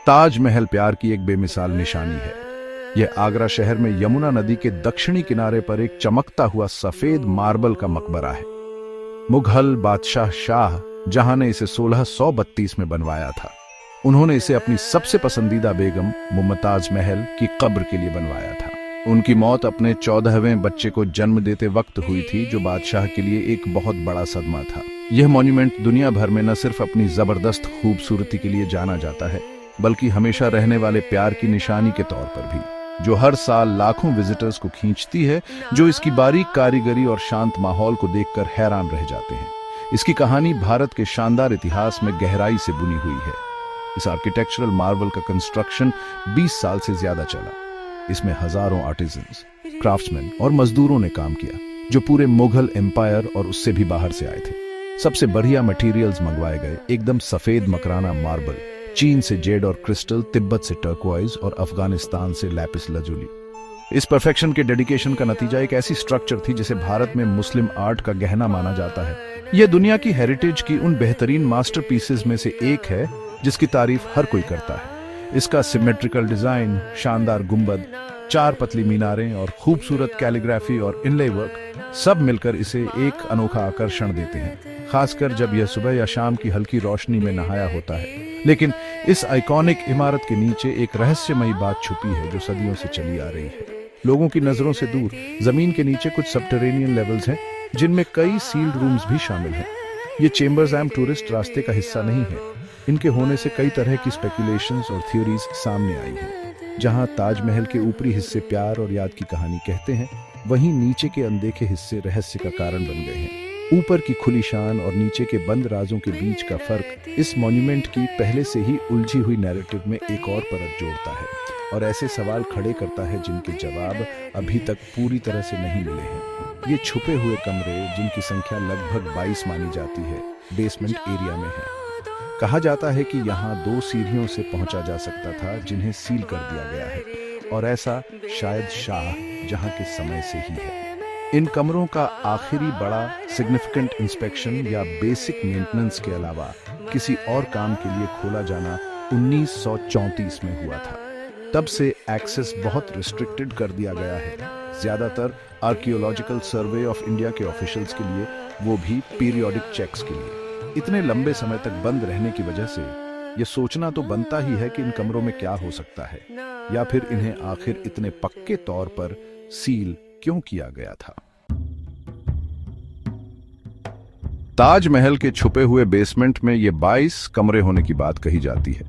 ताजमहल प्यार की एक बेमिसाल निशानी है। यह आगरा शहर में यमुना नदी के दक्षिणी किनारे पर एक चमकता हुआ सफेद मार्बल का मकबरा है। मुगल बादशाह शाह जहां ने इसे 1632 में बनवाया था। उन्होंने इसे अपनी सबसे पसंदीदा बेगम मुमताज महल की कब्र के लिए बनवाया था। उनकी मौत अपने 14वें बच्चे को जन्म देते वक्त हुई थी, जो बादशाह के लिए एक बहुत बड़ा सदमा था। यह मॉन्यूमेंट दुनिया भर में न सिर्फ अपनी जबरदस्त खूबसूरती के लिए जाना जाता है, बल्कि हमेशा रहने वाले प्यार की निशानी के तौर पर भी, जो हर साल लाखों विजिटर्स को खींचती है, जो इसकी बारीक कारीगरी और शांत माहौल को देखकर हैरान रह जाते हैं। इसकी कहानी भारत के शानदार इतिहास में गहराई से बुनी हुई है। इस आर्किटेक्चरल मार्वल का कंस्ट्रक्शन 20 साल से ज्यादा चला। इसमें हजारों आर्टिजन्स, क्राफ्ट्समैन और मजदूरों ने काम किया, जो पूरे मुगल एम्पायर और उससे भी बाहर से आए थे। सबसे बढ़िया मटेरियल्स मंगवाए गए, एकदम सफेद मकराना मार्बल, चीन से जेड और क्रिस्टल, तिब्बत से टर्कोइज और अफगानिस्तान से लैपिस लजुली। इस परफेक्शन के डेडिकेशन का नतीजा एक ऐसी स्ट्रक्चर थी जिसे भारत में मुस्लिम आर्ट का गहना माना जाता है। यह दुनिया की हेरिटेज की उन बेहतरीन मास्टरपीसेस में से एक है जिसकी तारीफ हर कोई करता है। इसका सिमेट्रिकल डिजाइन, शानदार गुंबद, 4 पतली मीनारें और खूबसूरत कैलीग्राफी और इनले वर्क सब मिलकर इसे एक अनोखा आकर्षण देते हैं, खासकर जब यह सुबह या शाम की हल्की रोशनी में नहाया होता है। लेकिन इस आइकॉनिक इमारत के नीचे एक रहस्यमयी बात छुपी है जो सदियों से चली आ रही है। लोगों की नजरों से दूर जमीन के नीचे कुछ सबटरेनियन लेवल्स हैं, जिनमें कई सील्ड रूम्स भी शामिल हैं। ये चेंबर्स एम टूरिस्ट रास्ते का हिस्सा नहीं है। इनके होने से कई तरह की स्पेकुलेशंस और थ्योरीज सामने आई हैं। जहां ताजमहल के ऊपरी हिस्से प्यार और याद की कहानी कहते हैं, वहीं नीचे के अनदेखे हिस्से रहस्य का कारण बन गए हैं। ऊपर की खुली शान और नीचे के बंद राजों के बीच का फर्क इस मॉन्यूमेंट की पहले से ही उलझी हुई नैरेटिव में एक और परत जोड़ता है और ऐसे सवाल खड़े करता है जिनके जवाब अभी तक पूरी तरह से नहीं मिले हैं। ये छुपे हुए कमरे, जिनकी संख्या लगभग 22 मानी जाती है, बेसमेंट एरिया में है। कहा जाता है कि यहाँ 2 सीढ़ियों से पहुंचा जा सकता था, जिन्हें सील कर दिया गया है, और ऐसा शायद शाह जहां के समय से ही है। इन कमरों का आखिरी बड़ा सिग्निफिकेंट इंस्पेक्शन या बेसिक मेंटेनेंस के अलावा किसी और काम के लिए खोला जाना 1934 में हुआ था। तब से एक्सेस बहुत रिस्ट्रिक्टेड कर दिया गया है, ज्यादातर आर्कियोलॉजिकल सर्वे ऑफ इंडिया के ऑफिशियल्स के लिए, वो भी पीरियोडिक चेक्स के लिए। इतने लंबे समय तक बंद रहने की वजह से ये सोचना तो बनता ही है कि इन कमरों में क्या हो सकता है, या फिर इन्हें आखिर इतने पक्के तौर पर सील क्यों किया गया था। ताजमहल के छुपे हुए बेसमेंट में ये 22 कमरे होने की बात कही जाती है।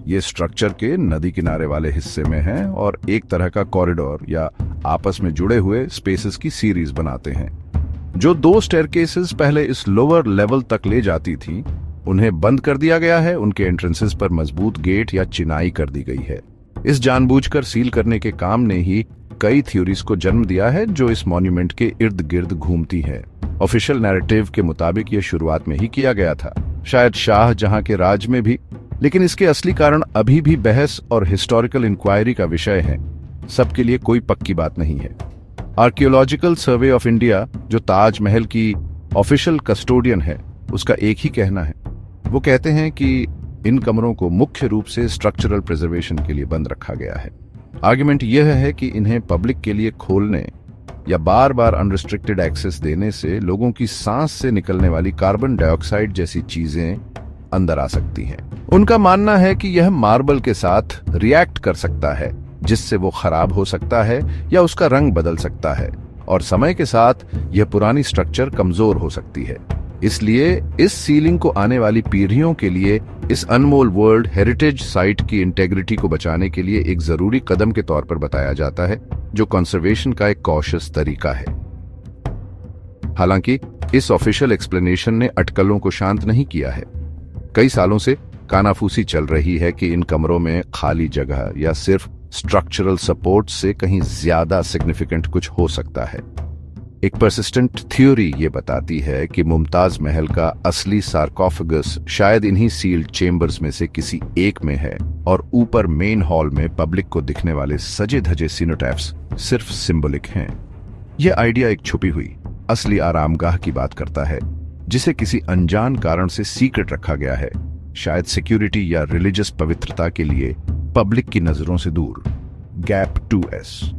ये स्ट्रक्चर के नदी किनारे वाले हिस्से में है और एक तरह का कॉरिडोर या आपस में जुड़े हुए स्पेसेस की सीरीज बनाते हैं। जो 2 स्टेयरकेसेस पहले इस लोअर लेवल तक ले जाती थी, उन्हें बंद कर दिया गया है। उनके एंट्रेंसेस पर मजबूत गेट या चिनाई कर दी गई है। इस जानबूझकर सील करने के काम ने ही कई थ्योरीज को जन्म दिया है, जो इस मॉन्यूमेंट के इर्द गिर्द घूमती है। ऑफिशियल नैरेटिव के मुताबिक यह शुरुआत में ही किया गया था, शायद शाह जहां के राज में भी, लेकिन इसके असली कारण अभी भी बहस और हिस्टोरिकल इंक्वायरी का विषय है। सबके लिए कोई पक्की बात नहीं है। आर्कियोलॉजिकल सर्वे ऑफ इंडिया, जो ताजमहल की ऑफिशियल कस्टोडियन है, उसका एक ही कहना है। वो कहते हैं कि इन कमरों को मुख्य रूप से स्ट्रक्चरल प्रिजर्वेशन के लिए बंद रखा गया है। आर्गुमेंट यह है कि इन्हें पब्लिक के लिए खोलने या बार बार अनरिस्ट्रिक्टेड एक्सेस देने से लोगों की सांस से निकलने वाली कार्बन डाइऑक्साइड जैसी चीजें अंदर आ सकती हैं। उनका मानना है कि यह मार्बल के साथ रिएक्ट कर सकता है, जिससे वो खराब हो सकता है या उसका रंग बदल सकता है, और समय के साथ यह पुरानी स्ट्रक्चर कमजोर हो सकती है। इसलिए इस सीलिंग को आने वाली पीढ़ियों के लिए इस अनमोल वर्ल्ड हेरिटेज साइट की इंटेग्रिटी को बचाने के लिए एक जरूरी कदम के तौर पर बताया जाता है, जो कंजर्वेशन का एक कॉशियस तरीका है। हालांकि इस ऑफिशियल एक्सप्लेनेशन ने अटकलों को शांत नहीं किया है। कई सालों से कानाफूसी चल रही है कि इन कमरों में खाली जगह या सिर्फ स्ट्रक्चरल सपोर्ट से कहीं ज्यादा सिग्निफिकेंट कुछ हो सकता है। एक परसिस्टेंट थ्योरी ये बताती है कि मुमताज महल का असली सार्कोफेगस शायद इन्हीं सील्ड चेंबर्स में से किसी एक में है, और ऊपर मेन हॉल में पब्लिक को दिखने वाले सजे धजे सिनोटैफ्स सिर्फ सिंबलिक हैं। यह आइडिया एक छुपी हुई असली आरामगाह की बात करता है, जिसे किसी अनजान कारण से सीक्रेट रखा गया है, शायद सिक्योरिटी या रिलीजियस पवित्रता के लिए पब्लिक की नजरों से दूर। Gap 2S।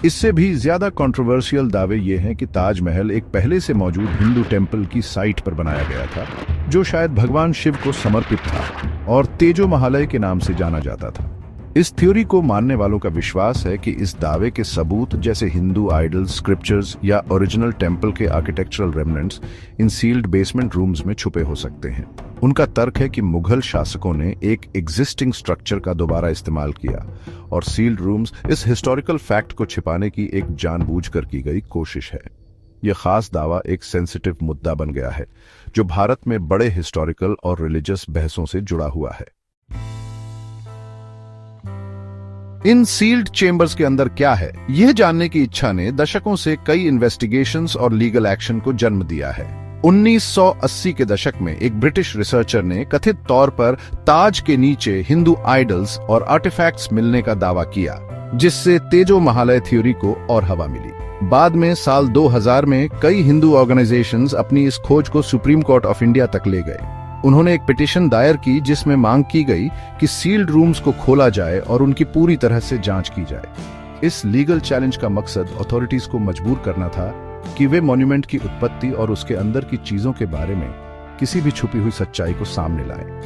इससे भी ज्यादा कंट्रोवर्शियल दावे ये हैं कि ताजमहल एक पहले से मौजूद हिंदू टेम्पल की साइट पर बनाया गया था, जो शायद भगवान शिव को समर्पित था और तेजो महालय के नाम से जाना जाता था। इस थ्योरी को मानने वालों का विश्वास है कि इस दावे के सबूत जैसे हिंदू आइडल्स, स्क्रिप्चर्स या ओरिजिनल टेम्पल के architectural remnants in sealed basement rooms में छुपे हो सकते हैं। उनका तर्क है कि मुगल शासकों ने एक एग्जिस्टिंग स्ट्रक्चर का दोबारा इस्तेमाल किया और सील्ड रूम्स इस हिस्टोरिकल फैक्ट को छिपाने की एक जानबूझकर की गई कोशिश है। यह खास दावा एक सेंसिटिव मुद्दा बन गया है जो भारत में बड़े हिस्टोरिकल और रिलीजियस बहसों से जुड़ा हुआ है। इन सील्ड चेंबर्स के अंदर क्या है, यह जानने की इच्छा ने दशकों से कई इन्वेस्टिगेशंस और लीगल एक्शन को जन्म दिया है। 1980 के दशक में एक ब्रिटिश रिसर्चर ने कथित तौर पर ताज के नीचे हिंदू आइडल्स और आर्टिफैक्ट्स मिलने का दावा किया, जिससे तेजो महालय थ्योरी को और हवा मिली। बाद में साल 2000 में कई हिंदू ऑर्गेनाइजेशंस अपनी इस खोज को सुप्रीम कोर्ट ऑफ इंडिया तक ले गए। उन्होंने एक पिटीशन दायर की जिसमें मांग की गई कि सील्ड रूम्स को खोला जाए और उनकी पूरी तरह से जांच की जाए। इस लीगल चैलेंज का मकसद अथॉरिटीज को मजबूर करना था कि वे मॉन्यूमेंट की उत्पत्ति और उसके अंदर की चीजों के बारे में किसी भी छुपी हुई सच्चाई को सामने लाएं।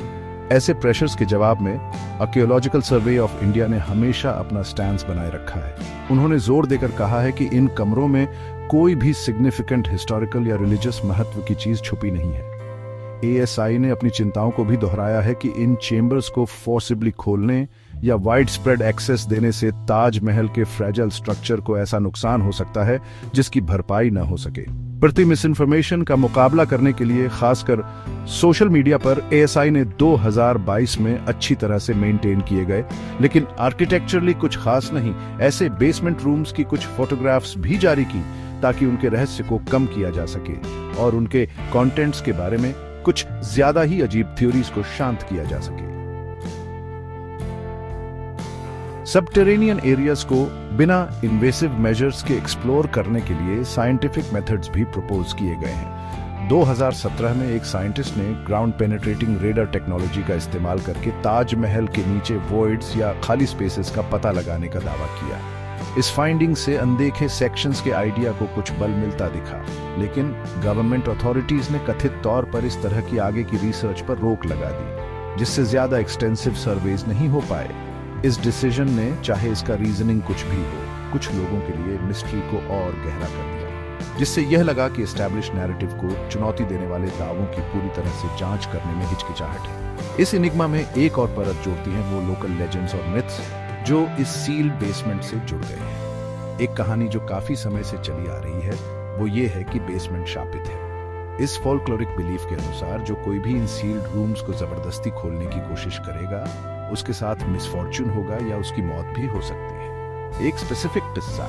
ऐसे प्रेशर्स के जवाब में आर्कियोलॉजिकल सर्वे ऑफ इंडिया ने हमेशा अपना स्टैंस बनाए रखा है। उन्होंने जोर देकर कहा है कि इन कमरों में कोई भी सिग्निफिकेंट हिस्टोरिकल या रिलीजियस महत्व की चीज छुपी नहीं है। ASI ने अपनी चिंताओं को भी दोहराया है कि इन चेंबर्स को फोर्सिबली खोलने या वाइड स्प्रेड एक्सेस देने से ताजमहल के फ्रेजाइल स्ट्रक्चर को ऐसा नुकसान हो सकता है जिसकी भरपाई न हो सके। प्रति मिसइंफॉर्मेशन का मुकाबला करने के लिए खासकर सोशल मीडिया पर ASI ने 2022 में अच्छी तरह से मेंटेन किए गए लेकिन आर्किटेक्चरली कुछ खास नहीं ऐसे बेसमेंट रूम्स की कुछ फोटोग्राफ्स भी जारी की ताकि उनके रहस्य को कम किया जा सके और उनके कंटेंट्स के बारे में कुछ ज्यादा ही अजीब थ्योरीज को शांत किया जा सके। सबटेरेनियन एरियाज को बिना इन्वेसिव मेजर्स के एक्सप्लोर करने के लिए साइंटिफिक मेथड्स भी प्रपोज किए गए हैं। 2017 में एक साइंटिस्ट ने ग्राउंड पेनिट्रेटिंग रेडर टेक्नोलॉजी का इस्तेमाल करके ताजमहल के नीचे वॉइड्स या खाली स्पेसेस का पता लगाने का दावा किया। इस फाइंडिंग से अनदेखे सेक्शंस के आइडिया को कुछ बल मिलता दिखा, लेकिन गवर्नमेंट अथॉरिटीज ने कथित तौर पर इस तरह की आगे की रिसर्च पर रोक लगा दी, जिससे ज्यादा एक्सटेंसिव सर्वेज नहीं हो पाए। इस डिसीजन ने, चाहे इसका रीजनिंग कुछ भी हो, कुछ लोगों के लिए मिस्ट्री को और गहरा कर दिया, जिससे यह लगा कि एस्टैब्लिश नैरेटिव को चुनौती देने वाले दावों की पूरी तरह से जांच करने में हिचकिचाहट है। इस एनिग्मा में एक और परत जोड़ती है वो लोकल लेजेंड्स और मिथ्स जो इस सील्ड बेसमेंट से जुड़ गए हैं। एक कहानी जो काफी समय से चली आ रही है वो ये है कि बेसमेंट शापित है। इस फॉल्कलोरिक बिलीफ के अनुसार जो कोई भी इन सील्ड रूम्स को जबरदस्ती खोलने की कोशिश करेगा उसके साथ मिसफॉर्च्यून होगा या उसकी मौत भी हो सकती है। एक स्पेसिफिक किस्सा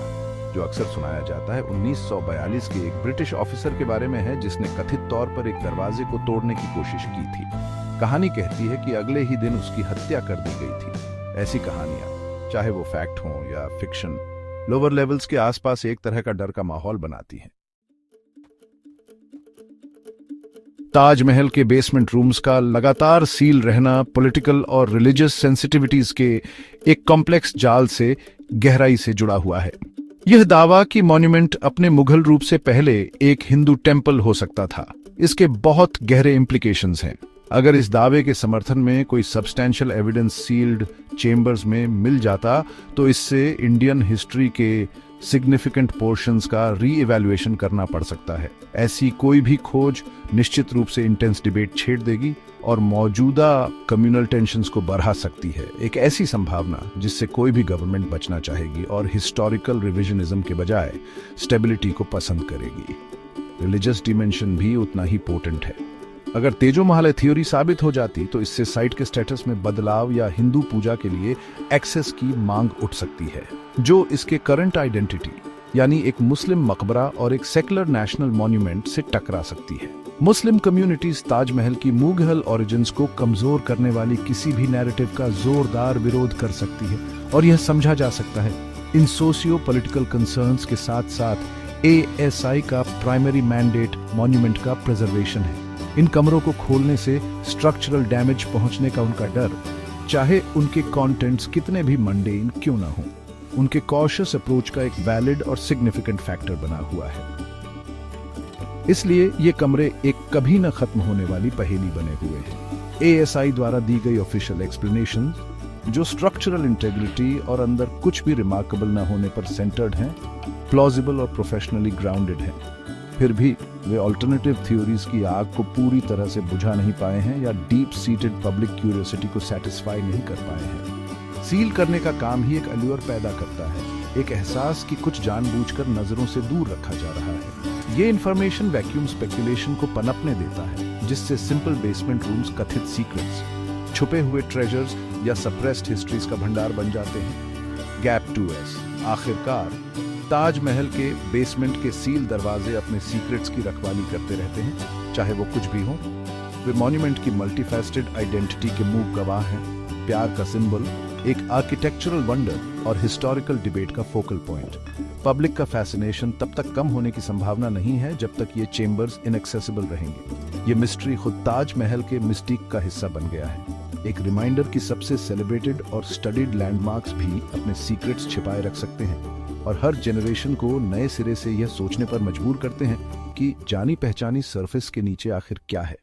जो अक्सर सुनाया जाता है 1942 के एक ब्रिटिश ऑफिसर के बारे में है जिसने कथित तौर पर एक दरवाजे को तोड़ने की कोशिश की थी। कहानी कहती है कि अगले ही दिन उसकी हत्या कर दी गई थी। ऐसी कहानियां, चाहे वो फैक्ट हो या फिक्शन, लोअर लेवल्स के आसपास एक तरह का डर का माहौल बनाती हैं। ताजमहल के बेसमेंट रूम्स का लगातार सील रहना पॉलिटिकल और रिलीजियस सेंसिटिविटीज के एक कॉम्प्लेक्स जाल से गहराई से जुड़ा हुआ है। यह दावा कि मॉन्यूमेंट अपने मुगल रूप से पहले एक हिंदू टेम्पल हो सकता था, इसके बहुत गहरे इम्प्लीकेशंस हैं। अगर इस दावे के समर्थन में कोई सब्सटैंशियल एविडेंस सील्ड चेंबर्स में मिल जाता तो इससे इंडियन हिस्ट्री के सिग्निफिकेंट पोर्शंस का री-इवैल्यूएशन करना पड़ सकता है। ऐसी कोई भी खोज निश्चित रूप से इंटेंस डिबेट छेड़ देगी और मौजूदा कम्युनल टेंशंस को बढ़ा सकती है। एक ऐसी संभावना जिससे कोई भी गवर्नमेंट बचना चाहेगी और हिस्टोरिकल रिविजनिज्म के बजाय स्टेबिलिटी को पसंद करेगी। रिलीजियस डिमेंशन भी उतना ही पोटेंट है। अगर तेजो महालय थ्योरी साबित हो जाती तो इससे साइट के स्टेटस में बदलाव या हिंदू पूजा के लिए एक्सेस की मांग उठ सकती है, जो इसके करंट आइडेंटिटी यानी एक मुस्लिम मकबरा और एक सेकुलर नेशनल मॉन्यूमेंट से टकरा सकती है। मुस्लिम कम्युनिटीज ताजमहल की मुगल ओरिजिन्स को कमजोर करने वाली किसी भी नैरेटिव का जोरदार विरोध कर सकती है और यह समझा जा सकता है इन सोशियो पॉलिटिकल कंसर्न्स के साथ साथ ASI का प्राइमरी मैंडेट मॉन्यूमेंट का प्रिजर्वेशन है। इन कमरों को खोलने से स्ट्रक्चरल डैमेज पहुंचने का उनका डर, चाहे उनके कंटेंट्स कितने भी मंडेन क्यों ना हो, उनके कॉशियस अप्रोच का एक वैलिड और सिग्निफिकेंट फैक्टर बना हुआ है। इसलिए ये कमरे एक कभी न खत्म होने वाली पहेली बने हुए हैं। एएसआई द्वारा दी गई ऑफिशियल एक्सप्लेनेशन, जो स्ट्रक्चरल इंटेग्रिटी और अंदर कुछ भी रिमार्केबल न होने पर सेंटर्ड हैं, प्लॉजिबल और प्रोफेशनली ग्राउंडेड हैं, फिर भी वे अल्टरनेटिव थ्योरीज की आग को पूरी तरह से बुझा नहीं पाए हैं या डीप सीटेड पब्लिक क्यूरियोसिटी को सेटिस्फाई नहीं कर पाए हैं। सील करने का काम ही एक अल्यूर पैदा करता है, एक एहसास कि कुछ जानबूझकर नजरों से दूर रखा जा रहा है। ये इंफॉर्मेशन वैक्यूम स्पेकुलेशन को पनपने देता है, जिससे सिंपल बेसमेंट रूम्स कथित सीक्रेट्स, छुपे हुए ट्रेजर्स या सप्रेस्ड हिस्ट्रीज का भंडार बन जाते हैं। गैप 2S आखिरकार ताजमहल के बेसमेंट के सील दरवाजे अपने सीक्रेट्स की रखवाली करते रहते हैं, चाहे वो कुछ भी हो। वे मॉन्यूमेंट की मल्टीफेस्टेड आइडेंटिटी के मूक गवाह हैं, प्यार का सिंबल, एक आर्किटेक्चरल वंडर और हिस्टोरिकल डिबेट का फोकल पॉइंट। पब्लिक का फैसिनेशन तब तक कम होने की संभावना नहीं है जब तक ये चेंबर्स इनएक्सेसिबल रहेंगे। ये मिस्ट्री खुद ताजमहल के मिस्टिक का हिस्सा बन गया है, एक रिमाइंडर कि सबसे सेलिब्रेटेड और स्टडीड लैंडमार्क्स भी अपने सीक्रेट्स छिपाए रख सकते हैं और हर जनरेशन को नए सिरे से यह सोचने पर मजबूर करते हैं कि जानी पहचानी सरफेस के नीचे आखिर क्या है।